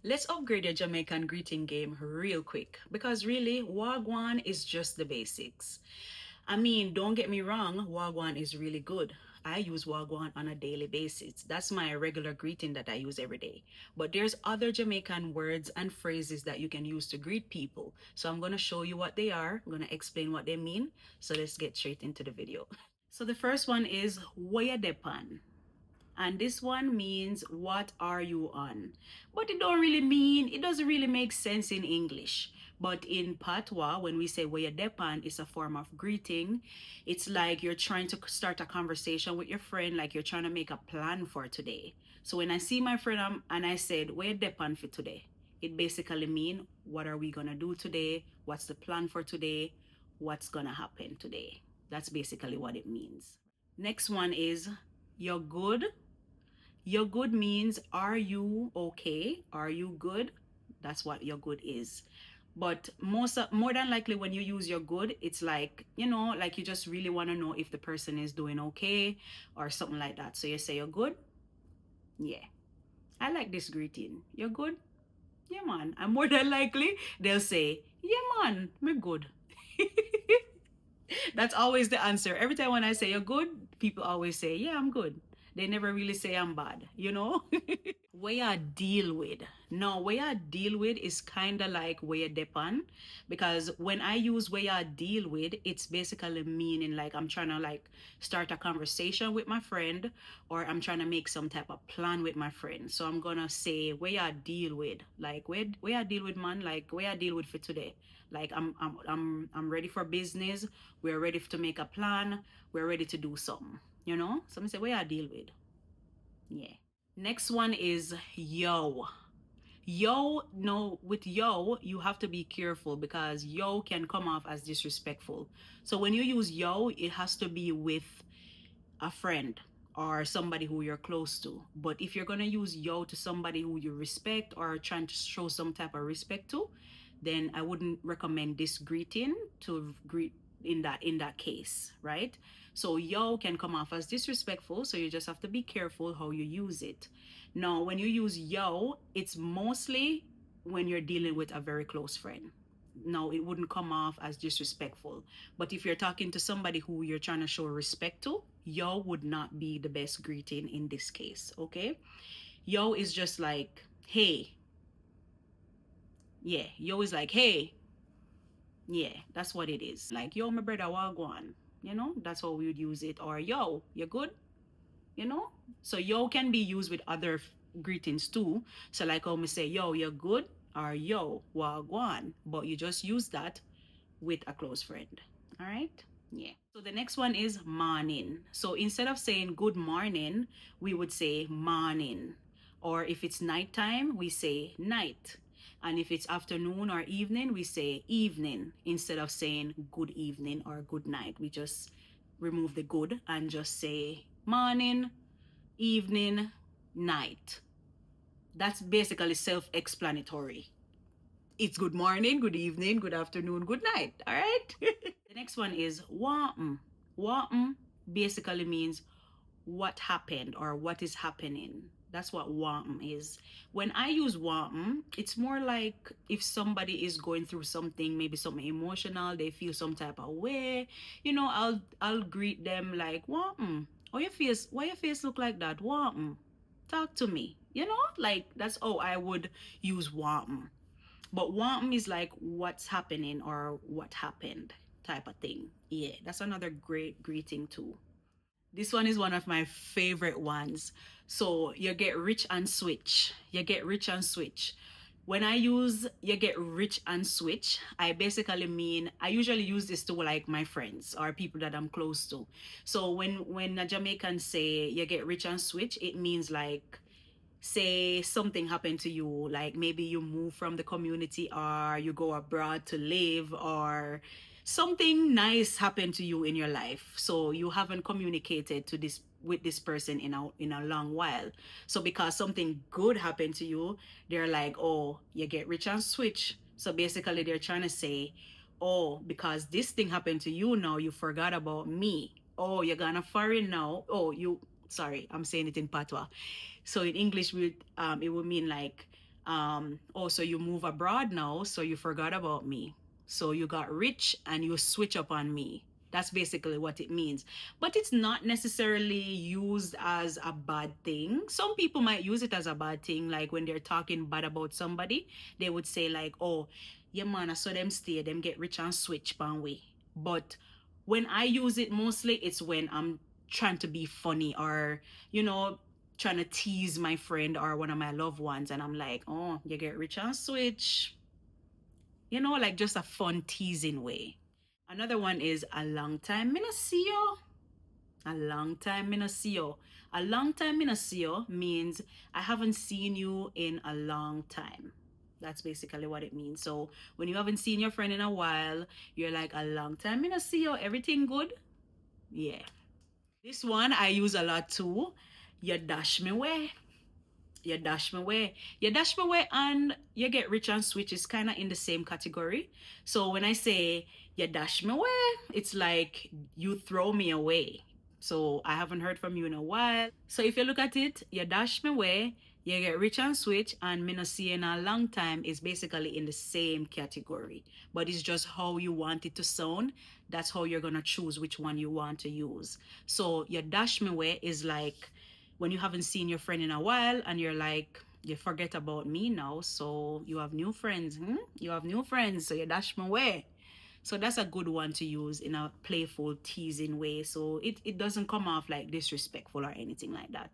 Let's upgrade your Jamaican greeting game real quick because really, Wah Gwaan is just the basics. I mean, don't get me wrong, Wah Gwaan is really good. I use Wah Gwaan on a daily basis. That's my regular greeting that I use every day. But there's other Jamaican words and phrases that you can use to greet people. So I'm going to show you what they are. I'm going to explain what they mean. So let's get straight into the video. So the first one is Waya Depan. And this one means what are you on? But it doesn't really make sense in English. But in Patois, when we say where you depan, it's a form of greeting. It's like you're trying to start a conversation with your friend, like you're trying to make a plan for today. So when I see my friend and I said, where you depan for today? It basically means what are we gonna do today? What's the plan for today? What's gonna happen today? That's basically what it means. Next one is you're good. You're good means are you okay? Are you good? That's what you're good is. But more than likely when you use your good, it's like, like you just really want to know if the person is doing okay or something like that. So you say you're good? Yeah. I like this greeting. You're good? Yeah, man. And more than likely, they'll say, yeah, man, me good. That's always the answer. Every time when I say you're good, people always say, yeah, I'm good. They never really say I'm bad? Where I deal with. No, where I deal with is kind of like where depan, because when I use where I deal with, it's basically meaning like I'm trying to like start a conversation with my friend, or I'm trying to make some type of plan with my friend. So I'm gonna say where I deal with, like where I deal with, man, like where I deal with for today. Like I'm ready for business. We're ready to make a plan. We're ready to do something. So I'm say where I deal with. Yeah. Next one is yo. Yo, no, with yo, you have to be careful because yo can come off as disrespectful. So when you use yo, it has to be with a friend or somebody who you're close to. But if you're gonna use yo to somebody who you respect or trying to show some type of respect to, then I wouldn't recommend this greeting to greet in that case, right? So yo can come off as disrespectful, so you just have to be careful how you use it. Now, when you use yo, it's mostly when you're dealing with a very close friend. No, it wouldn't come off as disrespectful. But if you're talking to somebody who you're trying to show respect to, yo would not be the best greeting in this case, okay? Yo is just like, hey. Yeah, yo is like, hey. Yeah, that's what it is. Like, yo, my brother, Wah Gwaan. That's how we would use it. Or, yo, you good? You know? So, yo can be used with other greetings too. So, like how me say, yo, you're good? Or, yo, Wah Gwaan. But you just use that with a close friend. All right? Yeah. So, the next one is morning. So, instead of saying good morning, we would say morning. Or if it's nighttime, we say night. And if it's afternoon or evening, we say evening instead of saying good evening or good night. We just remove the good and just say morning, evening, night. That's basically self explanatory. It's good morning, good evening, good afternoon, good night. All right. The next one is wa'm. Wa'm basically means what happened or what is happening. That's what wa'm is. When I use wa'm, it's more like if somebody is going through something, maybe something emotional, they feel some type of way, I'll greet them like wa'm. Why your face look like that? Wa'm. Talk to me. Like that's how I would use wa'm. But wa'm is like what's happening or what happened type of thing. Yeah, that's another great greeting too. This one is one of my favorite ones. So you get rich and switch. You get rich and switch. When I use you get rich and switch, I basically mean I usually use this to like my friends or people that I'm close to. So when a Jamaican say you get rich and switch, it means like say something happened to you, like maybe you move from the community or you go abroad to live or something nice happened to you in your life, so you haven't communicated to this with this person in a long while. So because something good happened to you, they're like, oh, you get rich and switch. So basically they're trying to say, oh, because this thing happened to you, now you forgot about me. Oh, you're gonna foreign now. Oh, you sorry, I'm saying it in patois. So in English, it would mean like, Also, you move abroad now, so you forgot about me. So you got rich and you switch up on me. That's basically what it means. But it's not necessarily used as a bad thing. Some people might use it as a bad thing, like when they're talking bad about somebody, they would say like, "Oh, yeah, man, I saw them stay, them get rich and switch pan way." But when I use it mostly, it's when I'm trying to be funny or, you know, trying to tease my friend or one of my loved ones. And I'm like, oh, you get rich and switch. You know, like just a fun teasing way. Another one is a long time me no see you. A long time me no see you. A long time me no see you means I haven't seen you in a long time. That's basically what it means. So when you haven't seen your friend in a while, you're like, a long time me no see you. Everything good? Yeah. This one I use a lot too. You dash me way. You dash me away. You dash me away and you get rich and switch is kind of in the same category. So when I say you dash me away, it's like you throw me away. So I haven't heard from you in a while. So if you look at it, you dash me away, you get rich and switch, and me not see you in a long time is basically in the same category. But it's just how you want it to sound. That's how you're gonna choose which one you want to use. So your dash me away is like when you haven't seen your friend in a while and you're like, you forget about me now, so you have new friends. You have new friends, so you dash me away. So that's a good one to use in a playful, teasing way. So it doesn't come off like disrespectful or anything like that.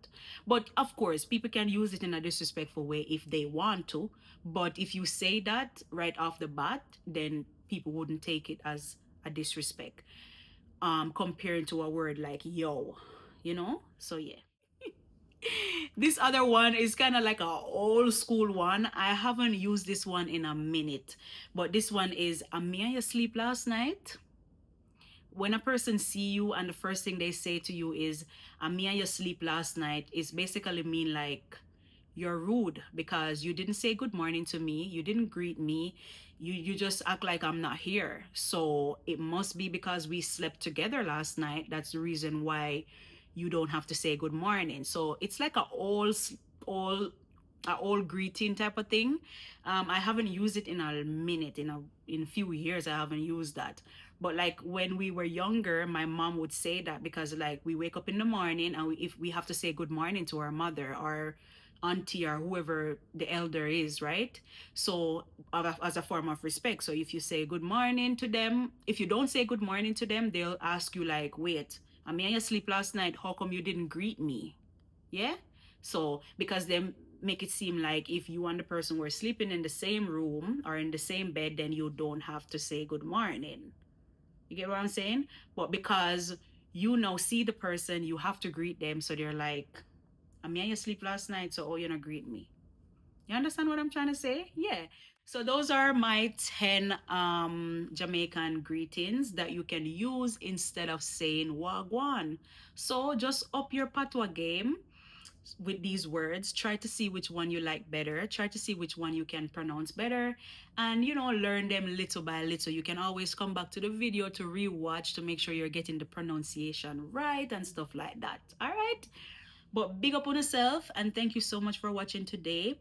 But of course, people can use it in a disrespectful way if they want to. But if you say that right off the bat, then people wouldn't take it as a disrespect. Comparing to a word like yo, you know? So yeah. This other one is kind of like a old school one. I haven't used this one in a minute, but this one is, Amia, you sleep last night? When a person see you and the first thing they say to you is, Amia, you sleep last night, is basically mean like you're rude because you didn't say good morning to me, you didn't greet me, you just act like I'm not here. So it must be because we slept together last night. That's the reason why you don't have to say good morning. So it's like all a old greeting type of thing. I haven't used it in a minute. In a few years, I haven't used that. But like when we were younger, my mom would say that because like we wake up in the morning and if we have to say good morning to our mother or auntie or whoever the elder is, right? So as a form of respect. So if you say good morning to them, if you don't say good morning to them, they'll ask you like, wait, I mean, I sleep last night. How come you didn't greet me? Yeah. So because they make it seem like if you and the person were sleeping in the same room or in the same bed, then you don't have to say good morning. You get what I'm saying? But because you now see the person, you have to greet them. So they're like, I mean, you sleep last night, so oh, you're not greet me. You understand what I'm trying to say? Yeah. So those are my 10 Jamaican greetings that you can use instead of saying Wah Gwaan. So just up your patois game with these words. Try to see which one you like better. Try to see which one you can pronounce better. And, you know, learn them little by little. You can always come back to the video to rewatch to make sure you're getting the pronunciation right and stuff like that. All right? But big up on yourself and thank you so much for watching today.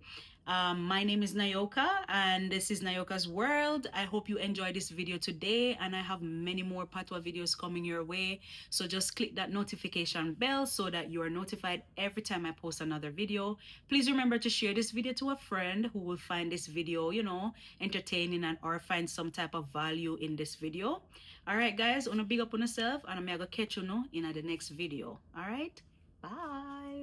My name is Nioka and this is Nioka's World. I hope you enjoyed this video today and I have many more Patois videos coming your way. So just click that notification bell so that you are notified every time I post another video. Please remember to share this video to a friend who will find this video, you know, entertaining and or find some type of value in this video. All right, guys, wanna big up on yourself and I'm gonna catch you now in the next video. All right, bye.